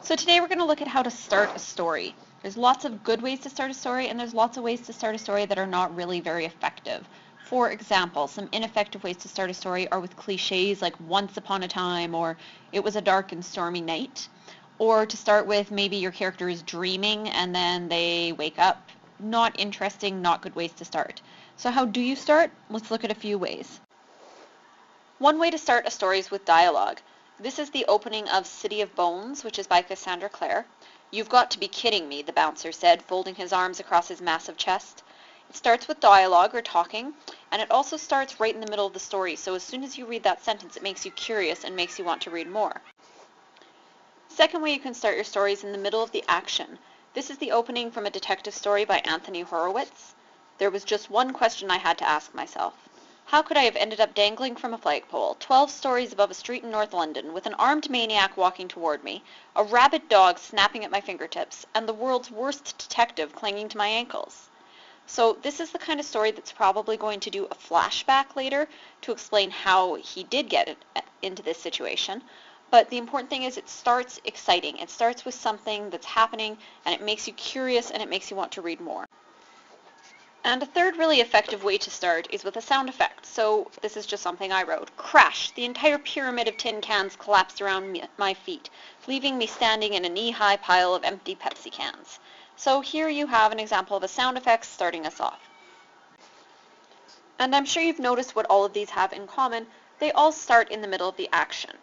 So today we're going to look at how to start a story. There's lots of good ways to start a story, and there's lots of ways to start a story that are not really very effective. For example, some ineffective ways to start a story are with cliches like once upon a time or it was a dark and stormy night. Or to start with, maybe your character is dreaming and then they wake up. Not interesting, not good ways to start. So how do you start? Let's look at a few ways. One way to start a story is with dialogue. This is the opening of City of Bones, which is by Cassandra Clare. "You've got to be kidding me," the bouncer said, folding his arms across his massive chest. It starts with dialogue or talking, and it also starts right in the middle of the story, so as soon as you read that sentence, it makes you curious and makes you want to read more. Second way you can start your story is in the middle of the action. This is the opening from a detective story by Anthony Horowitz. "There was just one question I had to ask myself. How could I have ended up dangling from a flagpole, 12 stories above a street in North London, with an armed maniac walking toward me, a rabid dog snapping at my fingertips, and the world's worst detective clinging to my ankles?" So this is the kind of story that's probably going to do a flashback later to explain how he did get into this situation. But the important thing is it starts exciting. It starts with something that's happening, and it makes you curious, and it makes you want to read more. And a third really effective way to start is with a sound effect. So this is just something I wrote. "Crash! The entire pyramid of tin cans collapsed around my feet, leaving me standing in a knee-high pile of empty Pepsi cans." So here you have an example of a sound effect starting us off. And I'm sure you've noticed what all of these have in common. They all start in the middle of the action.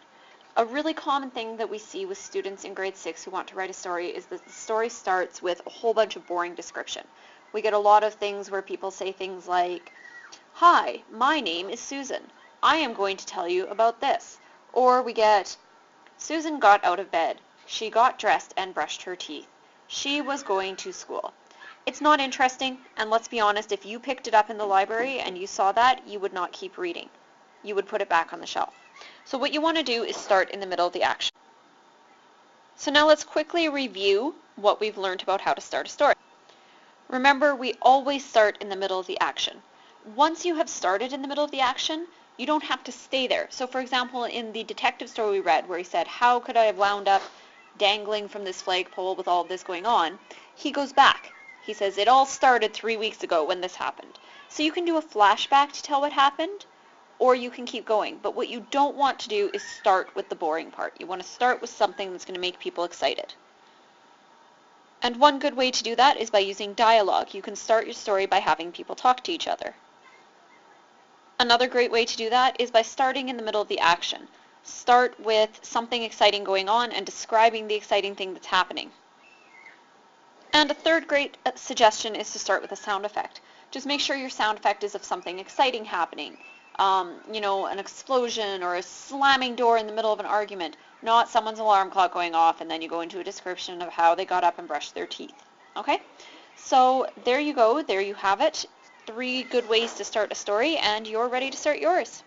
A really common thing that we see with students in grade 6 who want to write a story is that the story starts with a whole bunch of boring description. We get a lot of things where people say things like, "Hi, my name is Susan. I am going to tell you about this." Or we get, "Susan got out of bed. She got dressed and brushed her teeth. She was going to school." It's not interesting, and let's be honest, if you picked it up in the library and you saw that, you would not keep reading. You would put it back on the shelf. So what you want to do is start in the middle of the action. So now let's quickly review what we've learned about how to start a story. Remember, we always start in the middle of the action. Once you have started in the middle of the action, you don't have to stay there. So for example, in the detective story we read where he said, "How could I have wound up dangling from this flagpole with all of this going on?" He goes back. He says, "It all started 3 weeks ago when this happened." So you can do a flashback to tell what happened, or you can keep going. But what you don't want to do is start with the boring part. You want to start with something that's going to make people excited. And one good way to do that is by using dialogue. You can start your story by having people talk to each other. Another great way to do that is by starting in the middle of the action. Start with something exciting going on and describing the exciting thing that's happening. And a third great suggestion is to start with a sound effect. Just make sure your sound effect is of something exciting happening. An explosion or a slamming door in the middle of an argument, not someone's alarm clock going off and then you go into a description of how they got up and brushed their teeth. Okay? So there you go. There you have it. 3 good ways to start a story, and you're ready to start yours.